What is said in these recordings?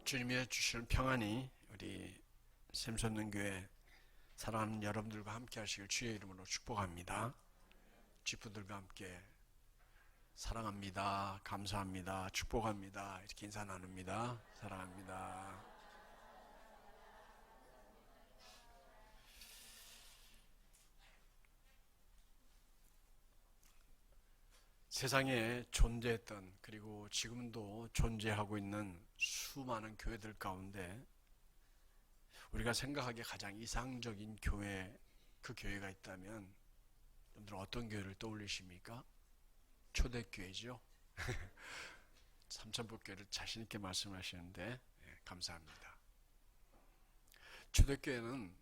주님의 주시는 평안이 우리 샘솟는 교회 사랑하는 여러분들과 함께 하시길 주의 이름으로 축복합니다. 지부들과 함께 사랑합니다, 감사합니다, 축복합니다 이렇게 인사 나눕니다. 사랑합니다. 세상에 존재했던 그리고 지금도 존재하고 있는 수많은 교회들 가운데 우리가 생각하기에 가장 이상적인 교회, 그 교회가 있다면 여러분들 어떤 교회를 떠올리십니까? 초대교회죠. 삼천포교회를 자신있게 말씀하시는데 감사합니다. 초대교회는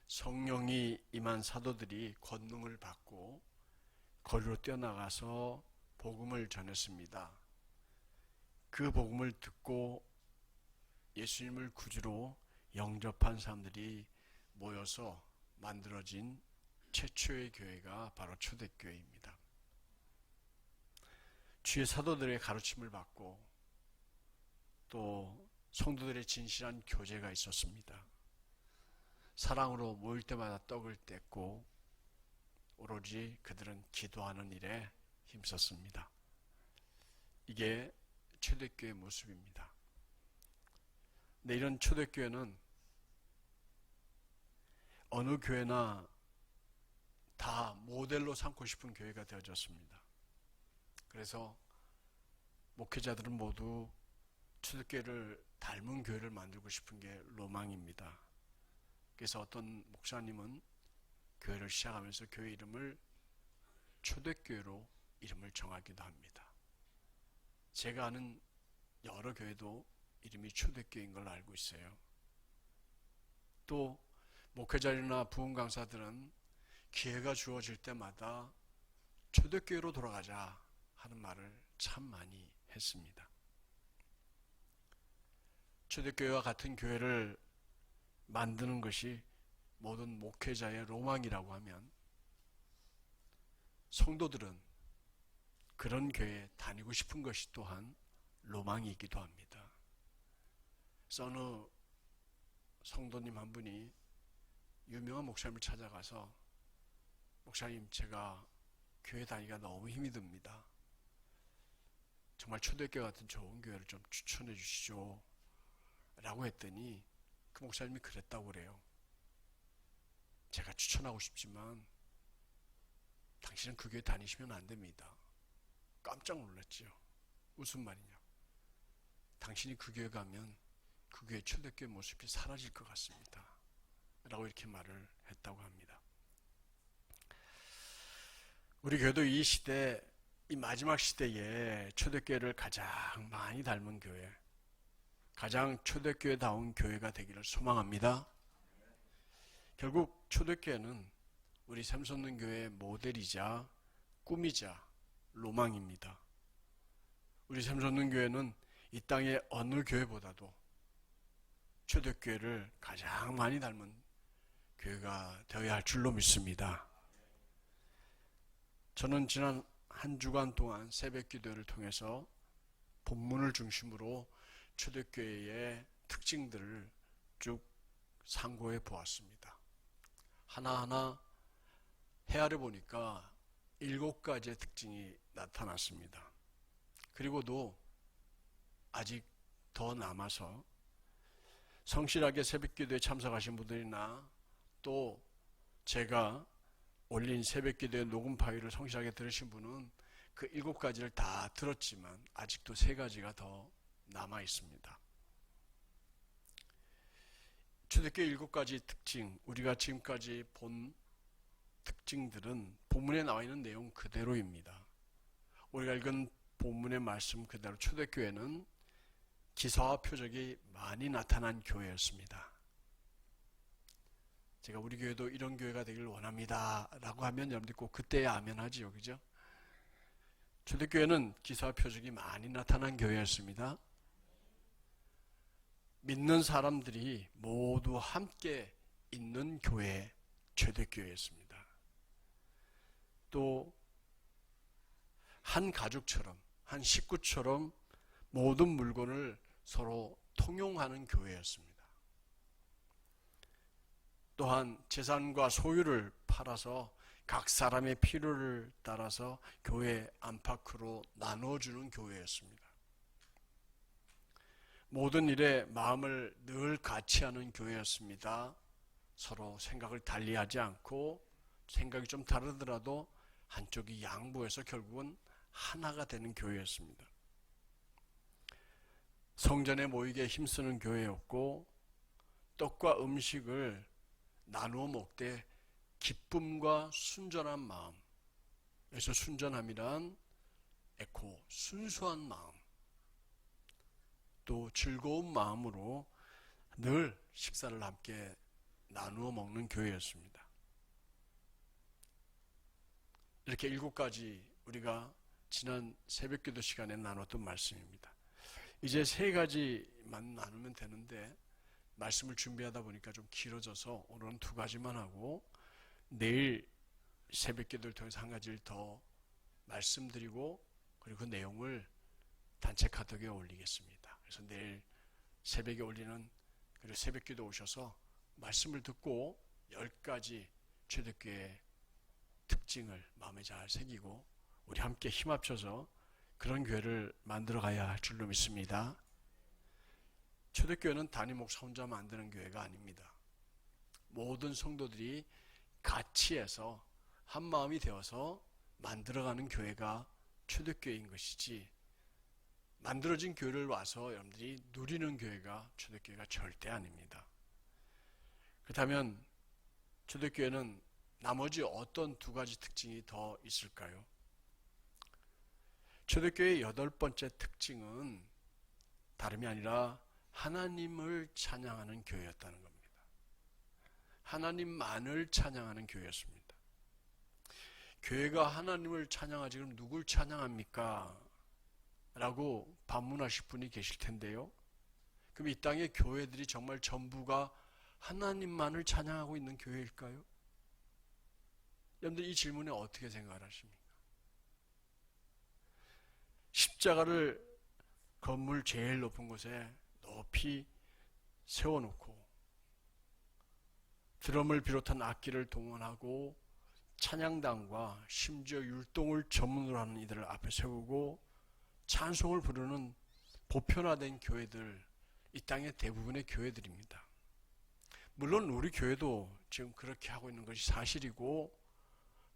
성령이 임한 사도들이 권능을 받고 거리로 뛰어나가서 복음을 전했습니다. 그 복음을 듣고 예수님을 구주로 영접한 사람들이 모여서 만들어진 최초의 교회가 바로 초대교회입니다. 주의 사도들의 가르침을 받고 또 성도들의 진실한 교제가 있었습니다. 사랑으로 모일 때마다 떡을 뗐고 오로지 그들은 기도하는 일에 힘썼습니다. 이게 초대교회의 모습입니다. 근데 이런 초대교회는 어느 교회나 다 모델로 삼고 싶은 교회가 되어졌습니다. 그래서 목회자들은 모두 초대교회를 닮은 교회를 만들고 싶은 게 로망입니다. 그래서 어떤 목사님은 교회를 시작하면서 교회 이름을 초대교회로 이름을 정하기도 합니다. 제가 아는 여러 교회도 이름이 초대교회인 걸로 알고 있어요. 또 목회자나 부흥 강사들은 기회가 주어질 때마다 초대교회로 돌아가자 하는 말을 참 많이 했습니다. 초대교회와 같은 교회를 만드는 것이 모든 목회자의 로망이라고 하면 성도들은 그런 교회에 다니고 싶은 것이 또한 로망이기도 합니다. 그래서 어느 성도님 한 분이 유명한 목사님을 찾아가서 목사님, 제가 교회 다니기가 너무 힘이 듭니다. 정말 초대교회 같은 좋은 교회를 좀 추천해 주시죠 라고 했더니 그 목사님이 그랬다고 그래요. 제가 추천하고 싶지만 당신은 그 교회 다니시면 안 됩니다. 깜짝 놀랐죠. 무슨 말이냐. 당신이 그 교회 가면 그 교회 초대교회 모습이 사라질 것 같습니다. 라고 이렇게 말을 했다고 합니다. 우리 교회도 이 시대, 이 마지막 시대에 초대교회를 가장 많이 닮은 교회, 가장 초대교회다운 교회가 되기를 소망합니다. 결국 초대교회는 우리 샘솟는 교회의 모델이자 꿈이자 로망입니다. 우리 샘솟는 교회는 이 땅의 어느 교회보다도 초대교회를 가장 많이 닮은 교회가 되어야 할 줄로 믿습니다. 저는 지난 한 주간 동안 새벽기도를 통해서 본문을 중심으로 초대교회의 특징들을 쭉 상고해 보았습니다. 하나하나 헤아려 보니까 7가지의 특징이 나타났습니다. 그리고도 아직 더 남아서 성실하게 새벽기도에 참석하신 분들이나 또 제가 올린 새벽기도의 녹음 파일을 성실하게 들으신 분은 그 7가지를 다 들었지만 아직도 3가지가 더 남아 있습니다. 초대교회 7가지 특징, 우리가 지금까지 본 특징들은 본문에 나와 있는 내용 그대로입니다. 우리가 읽은 본문의 말씀 그대로 초대교회는 기사와 표적이 많이 나타난 교회였습니다. 제가 우리 교회도 이런 교회가 되기를 원합니다 라고 하면 여러분들 꼭 그때야 아멘 하지요. 그죠? 초대교회는 기사와 표적이 많이 나타난 교회였습니다. 믿는 사람들이 모두 함께 있는 교회, 초대교회였습니다. 또 한 가족처럼, 한 식구처럼 모든 물건을 서로 통용하는 교회였습니다. 또한 재산과 소유를 팔아서 각 사람의 필요를 따라서 교회 안팎으로 나누어주는 교회였습니다. 모든 일에 마음을 늘 같이 하는 교회였습니다. 서로 생각을 달리하지 않고 생각이 좀 다르더라도 한쪽이 양보해서 결국은 하나가 되는 교회였습니다. 성전에 모이게 힘쓰는 교회였고 떡과 음식을 나누어 먹되 기쁨과 순전한 마음, 그래서 순전함이란 에코 순수한 마음, 또 즐거운 마음으로 늘 식사를 함께 나누어 먹는 교회였습니다. 이렇게 7가지 우리가 지난 새벽기도 시간에 나눴던 말씀입니다. 이제 3가지만 나누면 되는데 말씀을 준비하다 보니까 좀 길어져서 오늘은 2가지만 하고 내일 새벽기도를 통해서 1가지를 더 말씀드리고 그리고 그 내용을 단체 카톡에 올리겠습니다. 그래서 내일 새벽에 올리는 그리고 새벽기도 오셔서 말씀을 듣고 10가지 초대교회의 특징을 마음에 잘 새기고 우리 함께 힘합쳐서 그런 교회를 만들어 가야 할 줄로 믿습니다. 초대교회는 담임 목사 혼자 만드는 교회가 아닙니다. 모든 성도들이 같이 해서 한 마음이 되어서 만들어가는 교회가 초대교회인 것이지, 만들어진 교회를 와서 여러분들이 누리는 교회가 초대교회가 절대 아닙니다. 그렇다면 초대교회는 나머지 어떤 2가지 특징이 더 있을까요? 초대교회의 8번째 특징은 다름이 아니라 하나님을 찬양하는 교회였다는 겁니다. 하나님만을 찬양하는 교회였습니다. 교회가 하나님을 찬양하지 그럼 누굴 찬양합니까? 라고 반문하실 분이 계실 텐데요. 그럼 이 땅의 교회들이 정말 전부가 하나님만을 찬양하고 있는 교회일까요? 여러분들 이 질문에 어떻게 생각을 하십니까? 십자가를 건물 제일 높은 곳에 높이 세워놓고 드럼을 비롯한 악기를 동원하고 찬양단과 심지어 율동을 전문으로 하는 이들을 앞에 세우고 찬송을 부르는 보편화된 교회들, 이 땅의 대부분의 교회들입니다. 물론 우리 교회도 지금 그렇게 하고 있는 것이 사실이고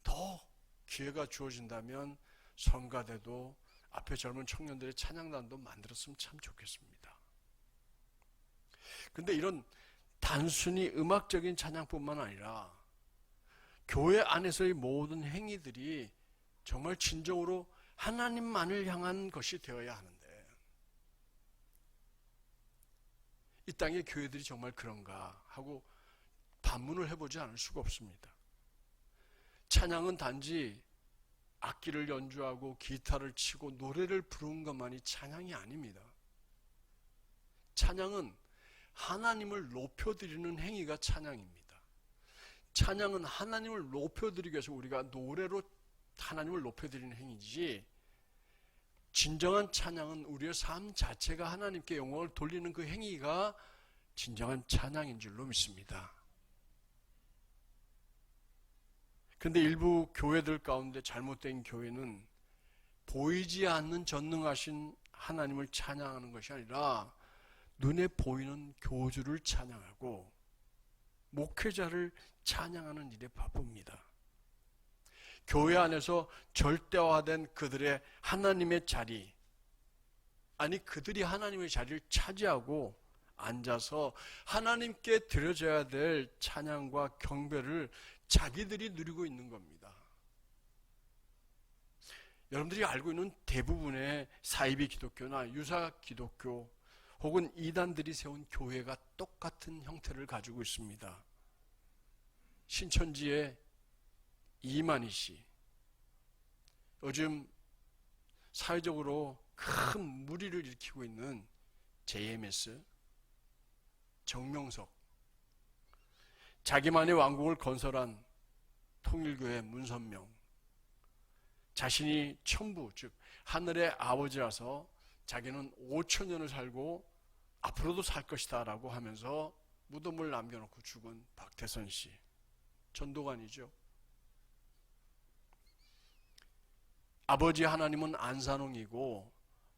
더 기회가 주어진다면 성가대도 앞에 젊은 청년들의 찬양단도 만들었으면 참 좋겠습니다. 그런데 이런 단순히 음악적인 찬양뿐만 아니라 교회 안에서의 모든 행위들이 정말 진정으로 하나님만을 향한 것이 되어야 하는데 이 땅의 교회들이 정말 그런가 하고 반문을 해보지 않을 수가 없습니다. 찬양은 단지 악기를 연주하고 기타를 치고 노래를 부르는 것만이 찬양이 아닙니다. 찬양은 하나님을 높여드리는 행위가 찬양입니다. 찬양은 하나님을 높여드리기 위해서 우리가 노래로 하나님을 높여드리는 행위지, 진정한 찬양은 우리의 삶 자체가 하나님께 영광을 돌리는 그 행위가 진정한 찬양인 줄로 믿습니다. 그런데 일부 교회들 가운데 잘못된 교회는 보이지 않는 전능하신 하나님을 찬양하는 것이 아니라 눈에 보이는 교주를 찬양하고 목회자를 찬양하는 일에 바쁩니다. 교회 안에서 절대화된 그들의 하나님의 자리, 아니 그들이 하나님의 자리를 차지하고 앉아서 하나님께 드려져야 될 찬양과 경배를 자기들이 누리고 있는 겁니다. 여러분들이 알고 있는 대부분의 사이비 기독교나 유사 기독교 혹은 이단들이 세운 교회가 똑같은 형태를 가지고 있습니다. 신천지의 이만희 씨, 요즘 사회적으로 큰 무리를 일으키고 있는 JMS, 정명석, 자기만의 왕국을 건설한 통일교회 문선명, 자신이 천부 즉 하늘의 아버지라서 자기는 5,000년을 살고 앞으로도 살 것이다 라고 하면서 무덤을 남겨놓고 죽은 박태선 씨, 전도관이죠. 아버지 하나님은 안산홍이고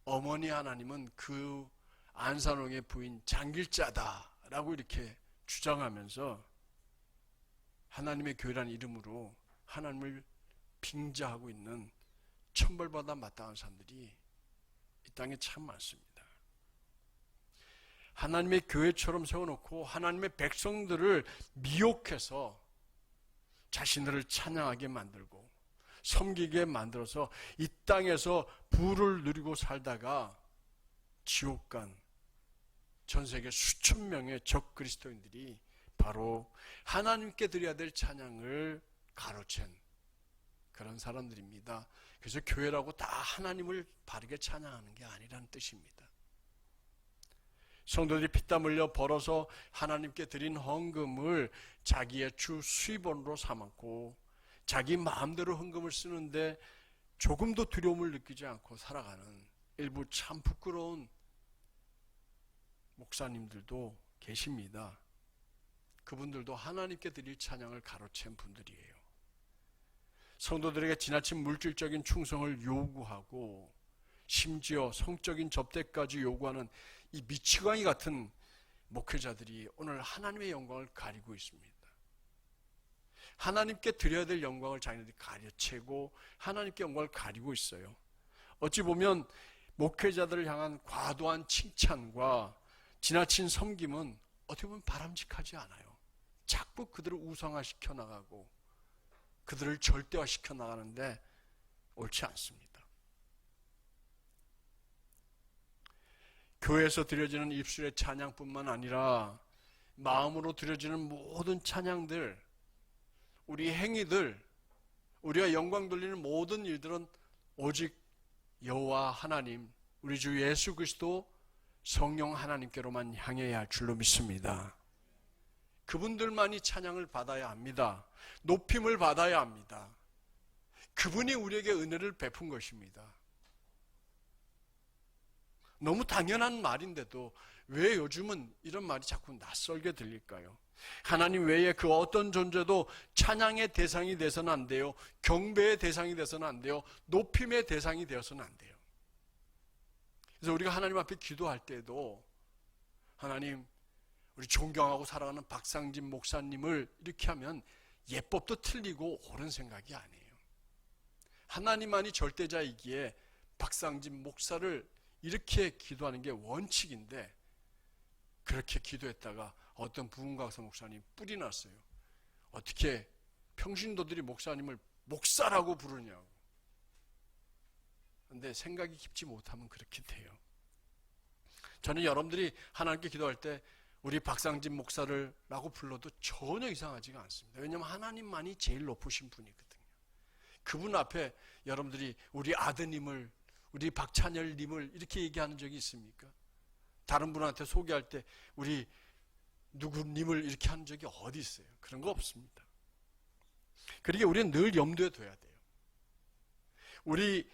어머니 하나님은 그 안산홍의 부인 장길자다라고 이렇게 주장하면서 하나님의 교회라는 이름으로 하나님을 빙자하고 있는 천벌받아 마땅한 사람들이 이 땅에 참 많습니다. 하나님의 교회처럼 세워놓고 하나님의 백성들을 미혹해서 자신들을 찬양하게 만들고 섬기게 만들어서 이 땅에서 부를 누리고 살다가 지옥 간 전 세계 수천 명의 적 그리스도인들이 바로 하나님께 드려야 될 찬양을 가로챈 그런 사람들입니다. 그래서 교회라고 다 하나님을 바르게 찬양하는 게 아니라는 뜻입니다. 성도들이 피땀 흘려 벌어서 하나님께 드린 헌금을 자기의 주 수입원으로 삼았고 자기 마음대로 헌금을 쓰는데 조금도 두려움을 느끼지 않고 살아가는 일부 참 부끄러운 목사님들도 계십니다. 그분들도 하나님께 드릴 찬양을 가로챈 분들이에요. 성도들에게 지나친 물질적인 충성을 요구하고 심지어 성적인 접대까지 요구하는 이 미치광이 같은 목회자들이 오늘 하나님의 영광을 가리고 있습니다. 하나님께 드려야 될 영광을 자기네들이 가려채고 하나님께 영광을 가리고 있어요. 어찌 보면 목회자들을 향한 과도한 칭찬과 지나친 섬김은 어떻게 보면 바람직하지 않아요. 자꾸 그들을 우상화시켜 나가고 그들을 절대화시켜 나가는데 옳지 않습니다. 교회에서 드려지는 입술의 찬양뿐만 아니라 마음으로 드려지는 모든 찬양들, 우리 행위들, 우리가 영광 돌리는 모든 일들은 오직 여호와 하나님, 우리 주 예수 그리스도 성령 하나님께로만 향해야 할 줄로 믿습니다. 그분들만이 찬양을 받아야 합니다. 높임을 받아야 합니다. 그분이 우리에게 은혜를 베푼 것입니다. 너무 당연한 말인데도 왜 요즘은 이런 말이 자꾸 낯설게 들릴까요? 하나님 외에 그 어떤 존재도 찬양의 대상이 돼서는 안 돼요. 경배의 대상이 돼서는 안 돼요. 높임의 대상이 되어서는 안 돼요. 그래서 우리가 하나님 앞에 기도할 때도 하나님, 우리 존경하고 사랑하는 박상진 목사님을 이렇게 하면 예법도 틀리고 옳은 생각이 아니에요. 하나님만이 절대자이기에 박상진 목사를 이렇게 기도하는 게 원칙인데 그렇게 기도했다가 어떤 부흥각사 목사님 뿔이 났어요. 어떻게 평신도들이 목사님을 목사라고 부르냐고. 근데 생각이 깊지 못하면 그렇게 돼요. 저는 여러분들이 하나님께 기도할 때 우리 박상진 목사를 라고 불러도 전혀 이상하지가 않습니다. 왜냐하면 하나님만이 제일 높으신 분이거든요. 그분 앞에 여러분들이 우리 아드님을, 우리 박찬열님을 이렇게 얘기하는 적이 있습니까? 다른 분한테 소개할 때 우리 누구님을 이렇게 하는 적이 어디 있어요? 그런 거 없습니다. 그러니까 우리는 늘 염두에 둬야 돼요. 우리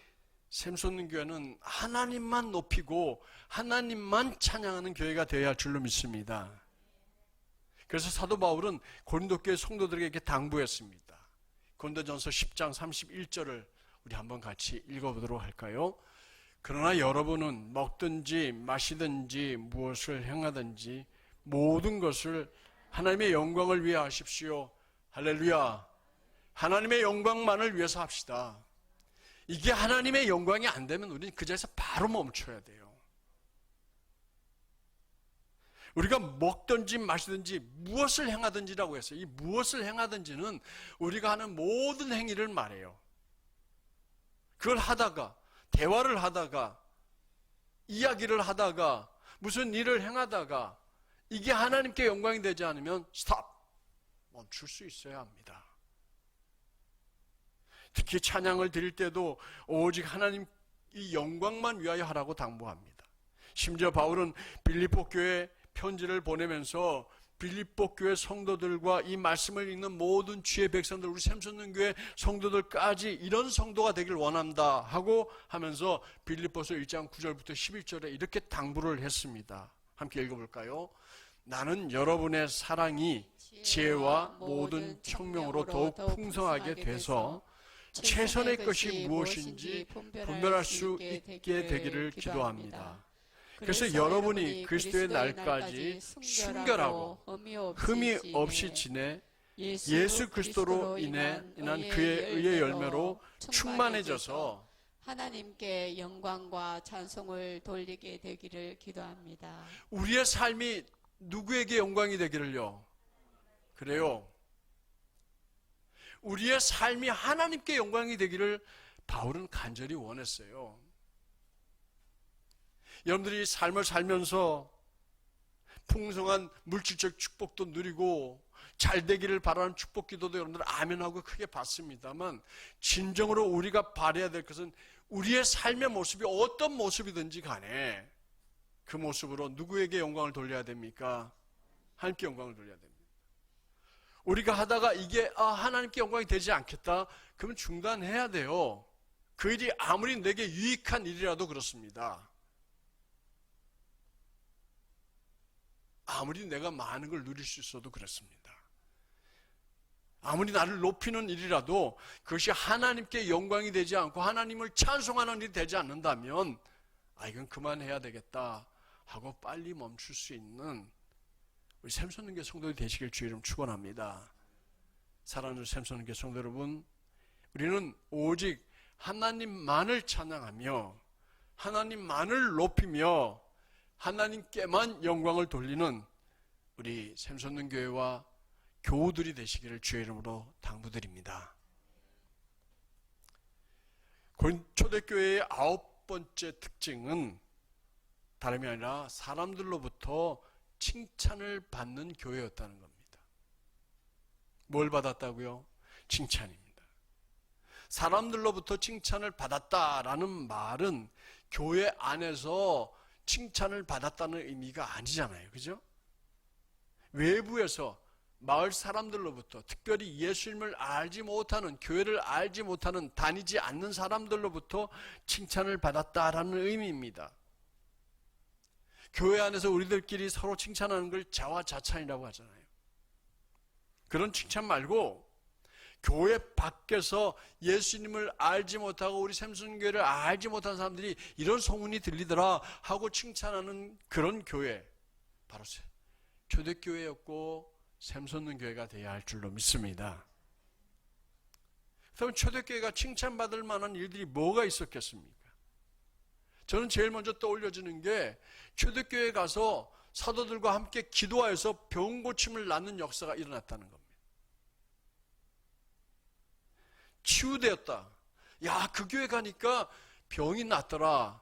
샘솟는 교회는 하나님만 높이고 하나님만 찬양하는 교회가 되어야 할 줄로 믿습니다. 그래서 사도 바울은 고린도 교회 성도들에게 이렇게 당부했습니다. 고린도전서 10장 31절을 우리 한번 같이 읽어보도록 할까요? 그러나 여러분은 먹든지 마시든지 무엇을 행하든지 모든 것을 하나님의 영광을 위해 하십시오. 할렐루야. 하나님의 영광만을 위해서 합시다. 이게 하나님의 영광이 안 되면 우리는 그 자리에서 바로 멈춰야 돼요. 우리가 먹든지 마시든지 무엇을 행하든지라고 했어요. 이 무엇을 행하든지는 우리가 하는 모든 행위를 말해요. 그걸 하다가, 대화를 하다가, 이야기를 하다가, 무슨 일을 행하다가 이게 하나님께 영광이 되지 않으면 스탑! 멈출 수 있어야 합니다. 특히 찬양을 드릴 때도 오직 하나님 이 영광만 위하여 하라고 당부합니다. 심지어 바울은 빌립보 교회에 편지를 보내면서 빌립보 교회 성도들과 이 말씀을 읽는 모든 주의 백성들, 우리 샘솟는 교회 성도들까지 이런 성도가 되길 원한다 하고 하면서 빌립보서 1장 9절부터 11절에 이렇게 당부를 했습니다. 함께 읽어볼까요? 나는 여러분의 사랑이 지혜와 모든 청명으로 더욱 풍성하게 돼서 최선의 것이 무엇인지 분별할 수 있게 되기를 기도합니다. 그래서 여러분이 그리스도의 날까지 순결하고 흠이 없이 지내 예수 그리스도로 인한 그의 의의 열매로 충만해져서 하나님께 영광과 찬송을 돌리게 되기를 기도합니다. 우리의 삶이 누구에게 영광이 되기를요? 그래요. 우리의 삶이 하나님께 영광이 되기를 바울은 간절히 원했어요. 여러분들이 삶을 살면서 풍성한 물질적 축복도 누리고 잘 되기를 바라는 축복 기도도 여러분들 아멘하고 크게 받습니다만, 진정으로 우리가 바라야 될 것은 우리의 삶의 모습이 어떤 모습이든지 간에 그 모습으로 누구에게 영광을 돌려야 됩니까? 하나님께 영광을 돌려야 됩니다. 우리가 하다가 이게 하나님께 영광이 되지 않겠다, 그러면 중단해야 돼요. 그 일이 아무리 내게 유익한 일이라도 그렇습니다. 아무리 내가 많은 걸 누릴 수 있어도 그렇습니다. 아무리 나를 높이는 일이라도 그것이 하나님께 영광이 되지 않고 하나님을 찬송하는 일이 되지 않는다면 이건 그만해야 되겠다 하고 빨리 멈출 수 있는 우리 샘솟는교회 성도들이 되시길 주의 이름 축원합니다. 사랑하는 샘솟는교회 성도 여러분, 우리는 오직 하나님만을 찬양하며 하나님만을 높이며 하나님께만 영광을 돌리는 우리 샘솟는교회와 교우들이 되시기를 주의 이름으로 당부드립니다. 초대교회의 9번째 특징은 다름이 아니라 사람들로부터 칭찬을 받는 교회였다는 겁니다. 뭘 받았다고요? 칭찬입니다. 사람들로부터 칭찬을 받았다라는 말은 교회 안에서 칭찬을 받았다는 의미가 아니잖아요. 그죠? 외부에서 마을 사람들로부터, 특별히 예수님을 알지 못하는, 교회를 알지 못하는, 다니지 않는 사람들로부터 칭찬을 받았다라는 의미입니다. 교회 안에서 우리들끼리 서로 칭찬하는 걸 자화자찬이라고 하잖아요. 그런 칭찬 말고 교회 밖에서 예수님을 알지 못하고 우리 샘솟는교회를 알지 못한 사람들이 이런 소문이 들리더라 하고 칭찬하는 그런 교회, 바로 초대교회였고 샘솟는교회가 되어야 할 줄로 믿습니다. 그럼 초대교회가 칭찬받을 만한 일들이 뭐가 있었겠습니까? 저는 제일 먼저 떠올려지는 게 초대교회에 가서 사도들과 함께 기도하여서 병 고침을 낳는 역사가 일어났다는 겁니다. 치유되었다. 야, 그 교회 가니까 병이 낫더라.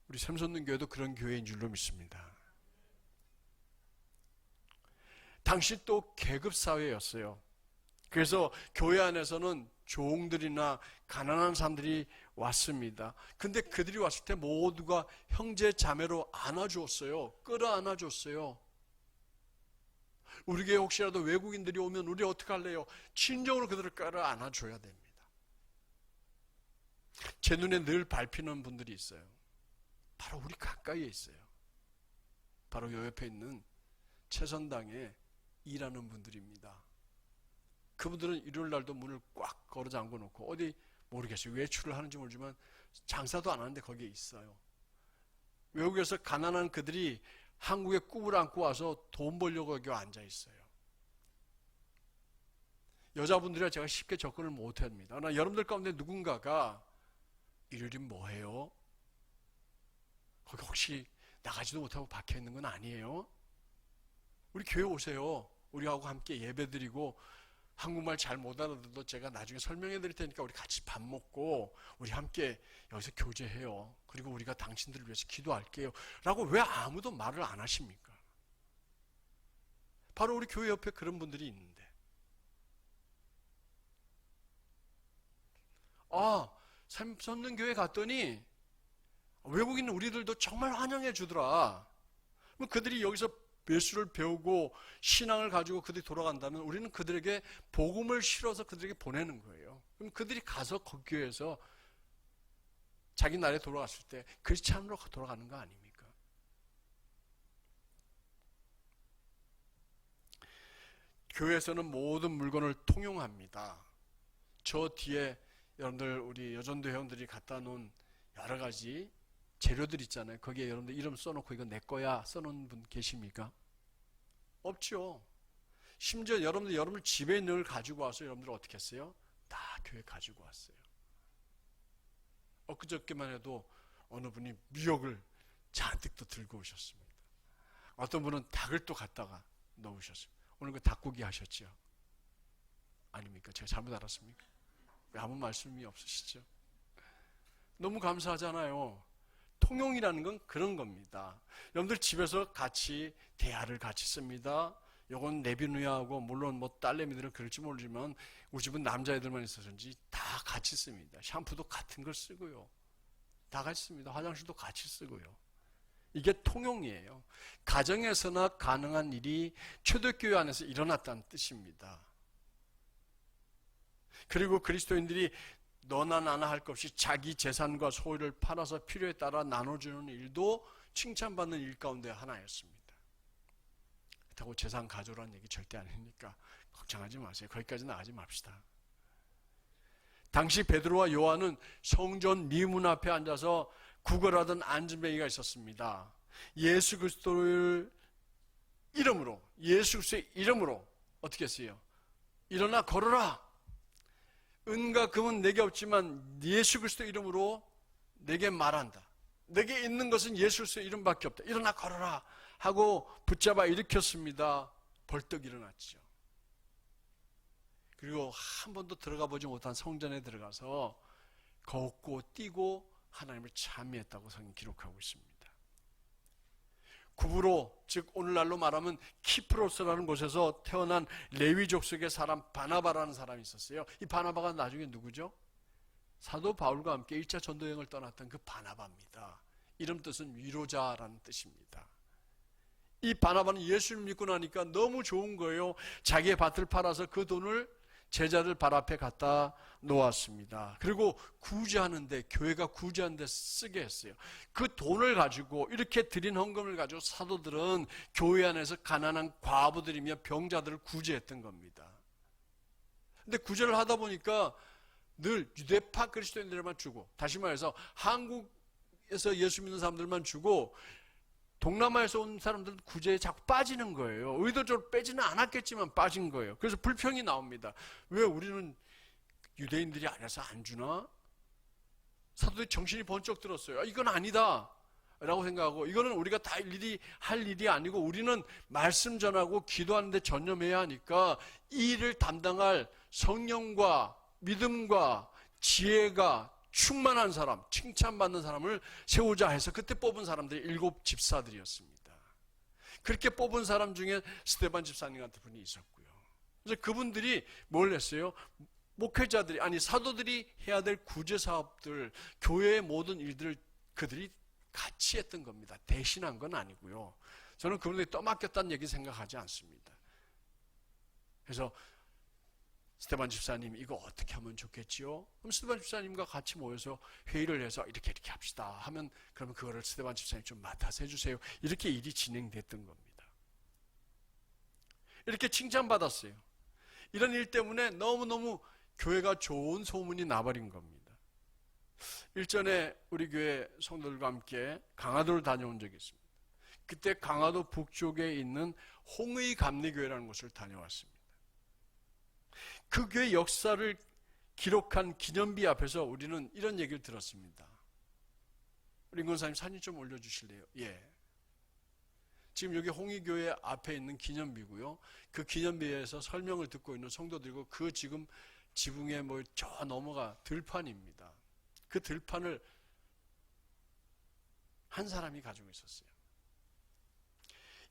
우리 샘솟는교회도 그런 교회인 줄로 믿습니다. 당시 또 계급사회였어요. 그래서 교회 안에서는 종들이나 가난한 사람들이 왔습니다. 근데 그들이 왔을 때 모두가 형제 자매로 안아주었어요. 끌어안아줬어요. 우리 교회 혹시라도 외국인들이 오면 우리 어떻게 할래요? 친정으로 그들을 끌어안아줘야 됩니다. 제 눈에 늘 밟히는 분들이 있어요. 바로 우리 가까이에 있어요. 바로 요 옆에 있는 채선당에 일하는 분들입니다. 그분들은 일요일 날도 문을 꽉 걸어 잠궈 놓고 어디 모르겠어요. 외출을 하는지 모르지만 장사도 안 하는데 거기에 있어요. 외국에서 가난한 그들이 한국에 꿈을 안고 와서 돈 벌려고 여기 앉아 있어요. 여자분들이라 제가 쉽게 접근을 못 합니다. 그러나 여러분들 가운데 누군가가 일요일이 뭐해요? 거기 혹시 나가지도 못하고 박혀 있는 건 아니에요? 우리 교회 오세요. 우리하고 함께 예배드리고 한국말 잘 못 알아들어도 제가 나중에 설명해 드릴 테니까 우리 같이 밥 먹고 우리 함께 여기서 교제해요. 그리고 우리가 당신들을 위해서 기도할게요. 라고 왜 아무도 말을 안 하십니까? 바로 우리 교회 옆에 그런 분들이 있는데, 샘솟는교회 갔더니 외국인 우리들도 정말 환영해 주더라. 그들이 여기서 예수를 배우고 신앙을 가지고 그들이 돌아간다면 우리는 그들에게 복음을 실어서 그들에게 보내는 거예요. 그럼 그들이 가서 그 교회에서 자기 나라에 돌아갔을 때 크리스찬으로 돌아가는 거 아닙니까? 교회에서는 모든 물건을 통용합니다. 저 뒤에 여러분들 우리 여전도 회원들이 갖다 놓은 여러 가지 재료들 있잖아요. 거기에 여러분들 이름 써놓고 이거 내 거야 써놓은 분 계십니까? 없죠. 심지어 여러분들 집에 있는 걸 가지고 와서 여러분들 어떻게 했어요? 다 교회 가지고 왔어요. 엊그저께만 해도 어느 분이 미역을 잔뜩 또 들고 오셨습니다. 어떤 분은 닭을 또 갖다가 넣으셨습니다. 오늘 그 닭고기 하셨죠? 아닙니까? 제가 잘못 알았습니까? 왜 아무 말씀이 없으시죠? 너무 감사하잖아요. 통용이라는 건 그런 겁니다. 여러분들 집에서 같이 대화를 같이 씁니다. 요건 내비누야하고 물론 뭐 딸내미들은 그럴지 모르지만 우리 집은 남자애들만 있어서인지 다 같이 씁니다. 샴푸도 같은 걸 쓰고요. 다 같이 씁니다. 화장실도 같이 쓰고요. 이게 통용이에요. 가정에서나 가능한 일이 초대교회 안에서 일어났다는 뜻입니다. 그리고 그리스도인들이 너나 나나 할 것 없이 자기 재산과 소유를 팔아서 필요에 따라 나눠주는 일도 칭찬받는 일 가운데 하나였습니다. 그렇다고 재산 가져오라는 얘기 절대 아니니까 걱정하지 마세요. 거기까지 나가지 맙시다. 당시 베드로와 요한은 성전 미문 앞에 앉아서 구걸하던 안진뱅이가 있었습니다. 예수 그리스도의 이름으로 어떻게 했어요? 일어나 걸어라. 은과 금은 내게 없지만 예수 그리스도 이름으로 내게 말한다. 내게 있는 것은 예수 그리스도 이름밖에 없다. 일어나 걸어라 하고 붙잡아 일으켰습니다. 벌떡 일어났죠. 그리고 한 번도 들어가 보지 못한 성전에 들어가서 걷고 뛰고 하나님을 찬미했다고 성경이 기록하고 있습니다. 구브로, 즉 오늘날로 말하면 키프로스라는 곳에서 태어난 레위 족속의 사람 바나바라는 사람이 있었어요. 이 바나바가 나중에 누구죠? 사도 바울과 함께 1차 전도여행을 떠났던 그 바나바입니다. 이름 뜻은 위로자라는 뜻입니다. 이 바나바는 예수를 믿고 나니까 너무 좋은 거예요. 자기의 밭을 팔아서 그 돈을 제자들 발 앞에 갖다 놓았습니다. 그리고 구제하는데, 교회가 구제하는데 쓰게 했어요. 그 돈을 가지고, 이렇게 드린 헌금을 가지고 사도들은 교회 안에서 가난한 과부들이며 병자들을 구제했던 겁니다. 근데 구제를 하다 보니까 늘 유대파 그리스도인들만 주고, 다시 말해서 한국에서 예수 믿는 사람들만 주고, 동남아에서 온 사람들은 구제에 자꾸 빠지는 거예요. 의도적으로 빼지는 않았겠지만 빠진 거예요. 그래서 불평이 나옵니다. 왜 우리는 유대인들이 아니라서 안 주나? 사도들이 정신이 번쩍 들었어요. 이건 아니다 라고 생각하고, 이거는 우리가 다 할 일이 아니고 우리는 말씀 전하고 기도하는 데 전념해야 하니까 이 일을 담당할 성령과 믿음과 지혜가 충만한 사람, 칭찬받는 사람을 세우자 해서 그때 뽑은 사람들이 7 집사들이었습니다. 그렇게 뽑은 사람 중에 스데반 집사님 같은 분이 있었고요. 그래서 그분들이 뭘 했어요? 목회자들이, 아니 사도들이 해야 될 구제 사업들, 교회의 모든 일들을 그들이 같이 했던 겁니다. 대신한 건 아니고요. 저는 그분들이 떠맡겼다는 얘기 생각하지 않습니다. 그래서 스데반 집사님 이거 어떻게 하면 좋겠지요? 그럼 스데반 집사님과 같이 모여서 회의를 해서 이렇게 합시다 하면, 그러면 그거를 스데반 집사님 좀 맡아서 해주세요. 이렇게 일이 진행됐던 겁니다. 이렇게 칭찬받았어요. 이런 일 때문에 너무너무 교회가 좋은 소문이 나버린 겁니다. 일전에 우리 교회 성도들과 함께 강화도를 다녀온 적이 있습니다. 그때 강화도 북쪽에 있는 홍의감리교회라는 곳을 다녀왔습니다. 그 교회 역사를 기록한 기념비 앞에서 우리는 이런 얘기를 들었습니다. 우리 권사님 사진 좀 올려주실래요? 예. 지금 여기 홍의교회 앞에 있는 기념비고요. 그 기념비에서 설명을 듣고 있는 성도들이고, 그 지금 지붕에 뭐 저 넘어가 들판입니다. 그 들판을 한 사람이 가지고 있었어요.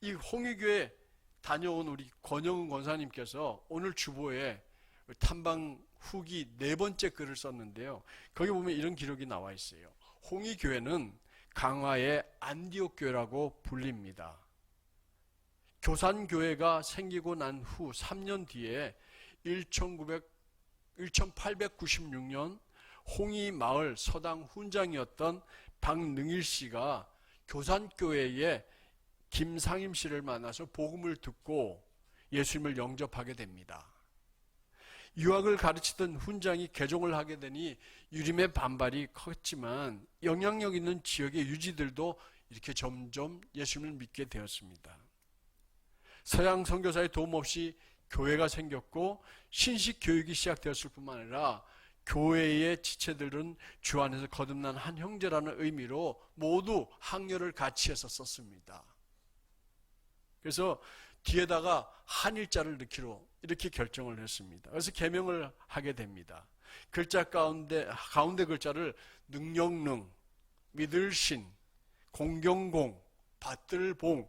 이 홍의교회 다녀온 우리 권영은 권사님께서 오늘 주보에 탐방 후기 4번째 글을 썼는데요. 거기 보면 이런 기록이 나와 있어요. 홍의교회는 강화의 안디옥 교회라고 불립니다. 교산교회가 생기고 난 후 3년 뒤에 1896년 홍이마을 서당 훈장이었던 박능일 씨가 교산교회에 김상임 씨를 만나서 복음을 듣고 예수님을 영접하게 됩니다. 유학을 가르치던 훈장이 개종을 하게 되니 유림의 반발이 컸지만 영향력 있는 지역의 유지들도 이렇게 점점 예수님을 믿게 되었습니다. 서양 선교사의 도움 없이 교회가 생겼고 신식 교육이 시작되었을 뿐만 아니라 교회의 지체들은 주 안에서 거듭난 한 형제라는 의미로 모두 학렬을 같이 해서 썼습니다. 그래서 뒤에다가 한일자를 넣기로 이렇게 결정을 했습니다. 그래서 계명을 하게 됩니다. 글자 가운데 글자를 능력능, 믿을신, 공경공, 받들봉,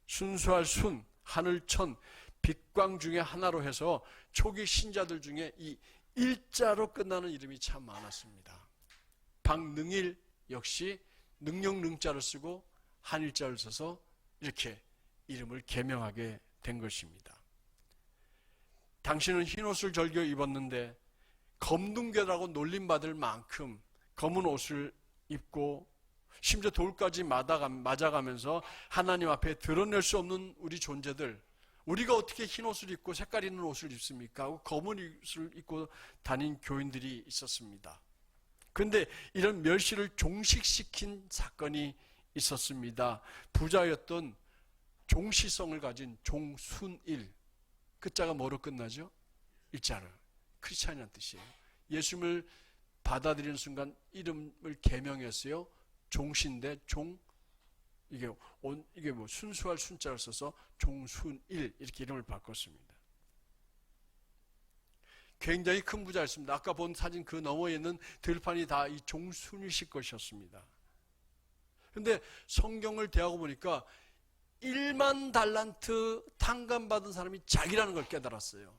순수할 순, 하늘천, 빛광 중에 하나로 해서 초기 신자들 중에 이 일자로 끝나는 이름이 참 많았습니다. 박능일 역시 능력능자를 쓰고 한일자를 써서 이렇게 이름을 개명하게 된 것입니다. 당신은 흰옷을 즐겨 입었는데 검둥개라고 놀림받을 만큼 검은 옷을 입고 심지어 돌까지 맞아가면서 하나님 앞에 드러낼 수 없는 우리 존재들, 우리가 어떻게 흰옷을 입고 색깔 있는 옷을 입습니까? 하고 검은 옷을 입고 다닌 교인들이 있었습니다. 그런데 이런 멸시를 종식시킨 사건이 있었습니다. 부자였던 종시성을 가진 종순일, 그 자가 뭐로 끝나죠? 일자로 크리스찬이라는 뜻이에요. 예수님을 받아들이는 순간 이름을 개명했어요. 종신대 이게 뭐 순수할 순자를 써서 종순일 이렇게 이름을 바꿨습니다. 굉장히 큰 부자였습니다. 아까 본 사진 그 너머에 있는 들판이 다 이 종순일 씨 것이었습니다. 그런데 성경을 대하고 보니까 1만 달란트 탕감받은 사람이 자기라는 걸 깨달았어요.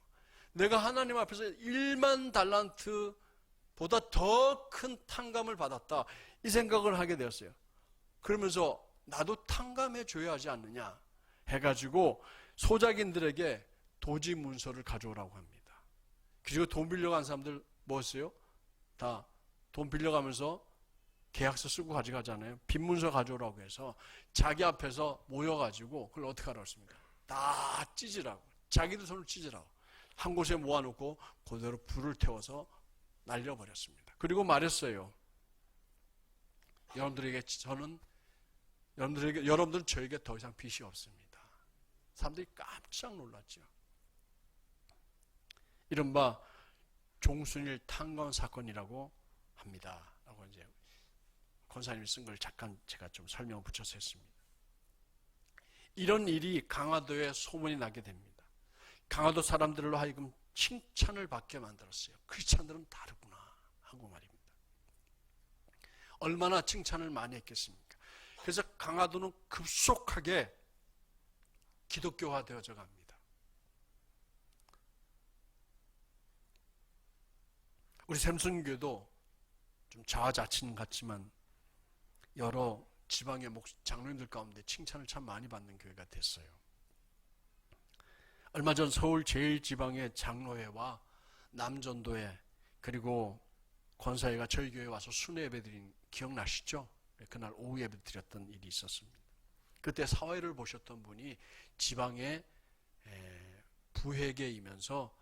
내가 하나님 앞에서 1만 달란트보다 더 큰 탕감을 받았다, 이 생각을 하게 되었어요. 그러면서 나도 탕감해 줘야 하지 않느냐 해가지고 소작인들에게 도지 문서를 가져오라고 합니다. 그리고 돈 빌려간 사람들 뭐 했어요? 다 돈 빌려가면서 계약서 쓰고 가져가잖아요. 빈문서 가져오라고 해서 자기 앞에서 모여가지고 그걸 어떻게 하라고 했습니까? 다 찢으라고, 자기들 손을 찢으라고 한 곳에 모아놓고 그대로 불을 태워서 날려버렸습니다. 그리고 말했어요. 여러분들은 저에게 더 이상 빚이 없습니다. 사람들이 깜짝 놀랐죠. 이른바 종순일 탕감 사건이라고 합니다. 라고 이제 권사님이 쓴 걸 잠깐 제가 좀 설명을 붙여서 했습니다. 이런 일이 강화도에 소문이 나게 됩니다. 강화도 사람들로 하여금 칭찬을 받게 만들었어요. 크리스찬들은 다르구나 하고 말입니다. 얼마나 칭찬을 많이 했겠습니까? 그래서 강화도는 급속하게 기독교화 되어져 갑니다. 우리 샘순교도 좀 자화자찬 같지만 여러 지방의 장로님들 가운데 칭찬을 참 많이 받는 교회가 됐어요. 얼마 전 서울 제1지방의 장로회와 남전도회 그리고 권사회가 저희 교회에 와서 순회 예배 드린 기억나시죠? 그날 오후 예배 드렸던 일이 있었습니다. 그때 사회를 보셨던 분이 지방의 부회계이면서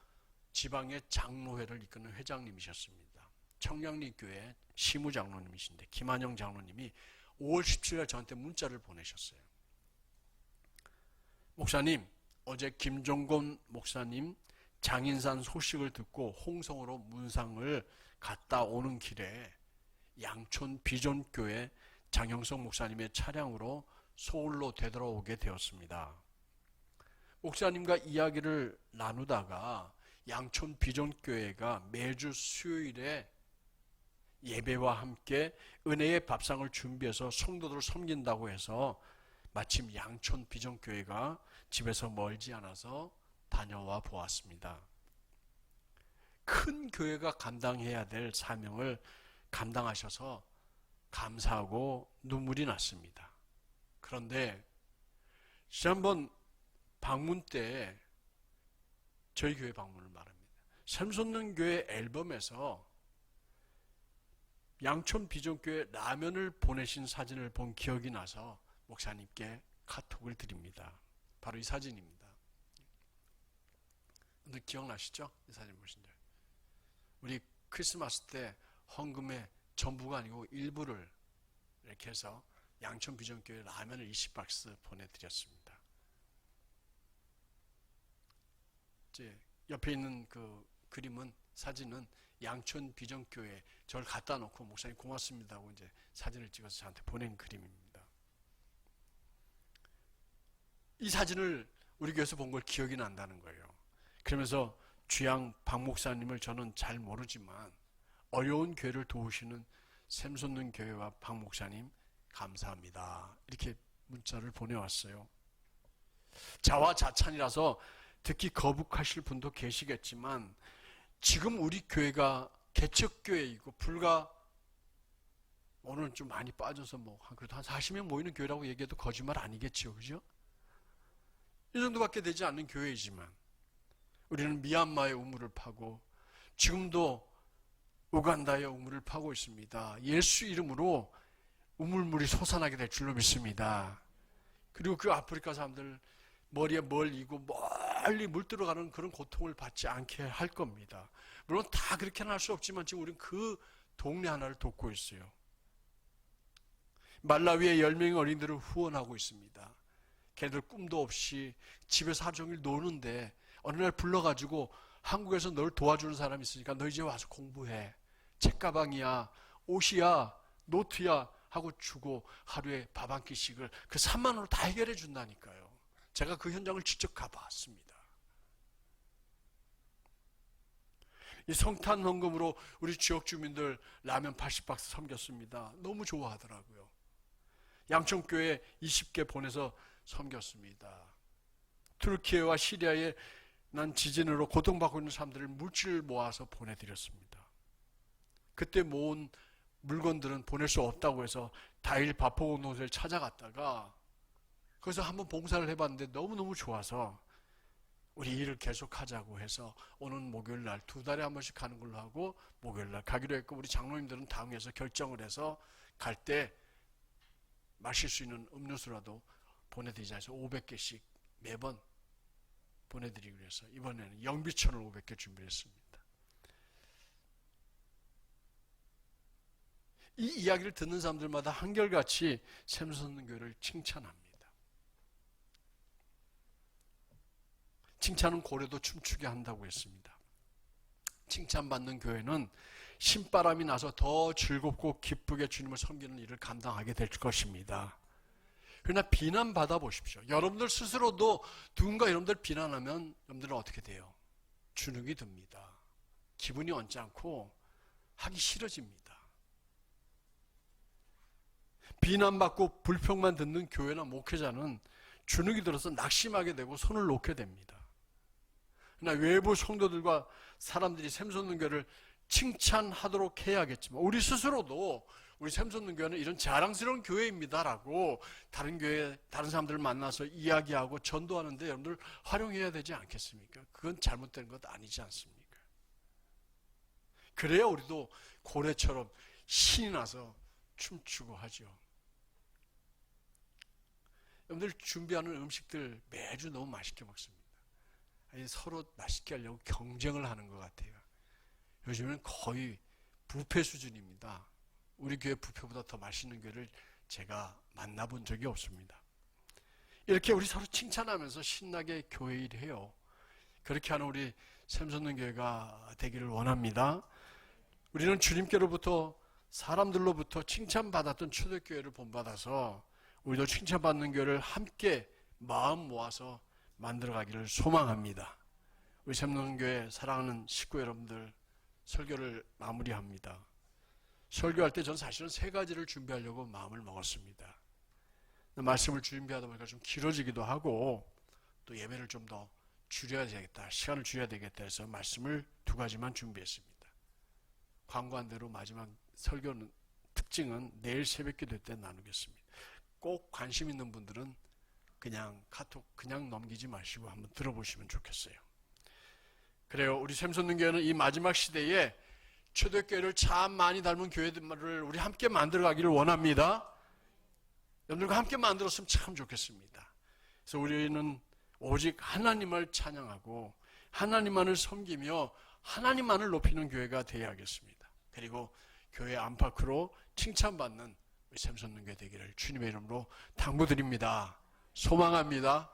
지방의 장로회를 이끄는 회장님이셨습니다. 청량리 교회 시무장로님이신데 김한영 장로님이 5월 17일 저한테 문자를 보내셨어요. 목사님, 어제 김종곤 목사님 장인산 소식을 듣고 홍성으로 문상을 갔다 오는 길에 양촌 비전교회 장형석 목사님의 차량으로 서울로 되돌아오게 되었습니다. 목사님과 이야기를 나누다가 양촌 비전교회가 매주 수요일에 예배와 함께 은혜의 밥상을 준비해서 성도들을 섬긴다고 해서 마침 양촌 비전교회가 집에서 멀지 않아서 다녀와 보았습니다. 큰 교회가 감당해야 될 사명을 감당하셔서 감사하고 눈물이 났습니다. 그런데 지난번 방문 때 저희 교회 방문을 말합니다. 샘솟는 교회 앨범에서 양천 비전교회 라면을 보내신 사진을 본 기억이 나서 목사님께 카톡을 드립니다. 바로 이 사진입니다. 근데 기억나시죠? 이 사진 보신 적. 우리 크리스마스 때 헌금의 전부가 아니고 일부를 이렇게 해서 양천 비전교회 라면을 20박스 보내드렸습니다. 이제 옆에 있는 그 그림은, 사진은 양천 비전교회 저를 갖다 놓고 목사님 고맙습니다 하고 이제 사진을 찍어서 저한테 보낸 그림입니다. 이 사진을 우리 교회에서 본 걸 기억이 난다는 거예요. 그러면서 주양 박 목사님을 저는 잘 모르지만 어려운 교회를 도우시는 샘솟는 교회와 박 목사님 감사합니다. 이렇게 문자를 보내왔어요. 자화자찬이라서 듣기 거북하실 분도 계시겠지만 지금 우리 교회가 개척교회이고 불과 오늘은 좀 많이 빠져서 그래도 한 40명 모이는 교회라고 얘기해도 거짓말 아니겠죠, 그죠? 이 정도밖에 되지 않는 교회이지만 우리는 미얀마의 우물을 파고 지금도 우간다의 우물을 파고 있습니다. 예수 이름으로 우물물이 솟아나게 될 줄로 믿습니다. 그리고 그 아프리카 사람들 머리에 멀리고 멀리 물 들어가는 그런 고통을 받지 않게 할 겁니다. 물론 다 그렇게는 할 수 없지만 지금 우리는 그 동네 하나를 돕고 있어요. 말라위의 10명의 어린이들을 후원하고 있습니다. 걔들 꿈도 없이 집에서 하루 종일 노는데 어느 날 불러가지고 한국에서 널 도와주는 사람이 있으니까 너 이제 와서 공부해. 책가방이야, 옷이야, 노트야 하고 주고 하루에 밥 한 끼씩을 그 3만 원으로 다 해결해 준다니까요. 제가 그 현장을 직접 가봤습니다. 이 성탄 헌금으로 우리 지역 주민들 라면 80박스 섬겼습니다. 너무 좋아하더라고요. 양천교회 20개 보내서 섬겼습니다. 투르키예와 시리아에 난 지진으로 고통받고 있는 사람들을 물질을 모아서 보내드렸습니다. 그때 모은 물건들은 보낼 수 없다고 해서 다일 바포공동체를 찾아갔다가 거기서 한번 봉사를 해봤는데 너무너무 좋아서 우리 일을 계속하자고 해서 오는 목요일 날 2달에 한 번씩 가는 걸로 하고 목요일 날 가기로 했고 우리 장로님들은 당에서 결정을 해서 갈 때 마실 수 있는 음료수라도 보내드리자 해서 500개씩 매번 보내드리기로 해서 이번에는 영비천을 500개 준비했습니다. 이 이야기를 듣는 사람들마다 한결같이 샘솟는 교회를 칭찬합니다. 칭찬은 고래도 춤추게 한다고 했습니다. 칭찬받는 교회는 신바람이 나서 더 즐겁고 기쁘게 주님을 섬기는 일을 감당하게 될 것입니다. 그러나 비난받아 보십시오. 여러분들 스스로도 누군가 여러분들 비난하면 여러분들은 어떻게 돼요? 주눅이 듭니다. 기분이 언짢고 하기 싫어집니다. 비난받고 불평만 듣는 교회나 목회자는 주눅이 들어서 낙심하게 되고 손을 놓게 됩니다. 그러나 외부 성도들과 사람들이 샘솟는 교회를 칭찬하도록 해야겠지만 우리 스스로도 우리 샘솟는 교회는 이런 자랑스러운 교회입니다라고 다른 교회, 다른 사람들을 만나서 이야기하고 전도하는데 여러분들 활용해야 되지 않겠습니까? 그건 잘못된 것 아니지 않습니까? 그래야 우리도 고래처럼 신이 나서 춤추고 하죠. 여러분들 준비하는 음식들 매주 너무 맛있게 먹습니다. 서로 맛있게 하려고 경쟁을 하는 것 같아요. 요즘은 거의 뷔페 수준입니다. 우리 교회 뷔페보다 더 맛있는 교회를 제가 만나본 적이 없습니다. 이렇게 우리 서로 칭찬하면서 신나게 교회 일해요. 그렇게 하는 우리 샘솟는 교회가 되기를 원합니다. 우리는 주님께로부터 사람들로부터 칭찬받았던 초대교회를 본받아서 우리도 칭찬받는 교회를 함께 마음 모아서 만들어가기를 소망합니다. 우리 샘솟는교회 사랑하는 식구 여러분들, 설교를 마무리합니다. 설교할 때 저는 사실은 3가지를 준비하려고 마음을 먹었습니다. 말씀을 준비하다 보니까 좀 길어지기도 하고 또 예배를 좀 더 줄여야 되겠다, 시간을 줄여야 되겠다 해서 말씀을 2가지만 준비했습니다. 광고한 대로 마지막 설교는 특징은 내일 새벽기도 때 나누겠습니다. 꼭 관심 있는 분들은 그냥 카톡 그냥 넘기지 마시고 한번 들어보시면 좋겠어요. 그래요. 우리 샘솟는 교회는 이 마지막 시대에 초대교회를 참 많이 닮은 교회들을 우리 함께 만들어가기를 원합니다. 여러분들과 함께 만들었으면 참 좋겠습니다. 그래서 우리는 오직 하나님을 찬양하고 하나님만을 섬기며 하나님만을 높이는 교회가 되어야겠습니다. 그리고 교회 안팎으로 칭찬받는 우리 샘솟는 교회 되기를 주님의 이름으로 당부드립니다. 소망합니다.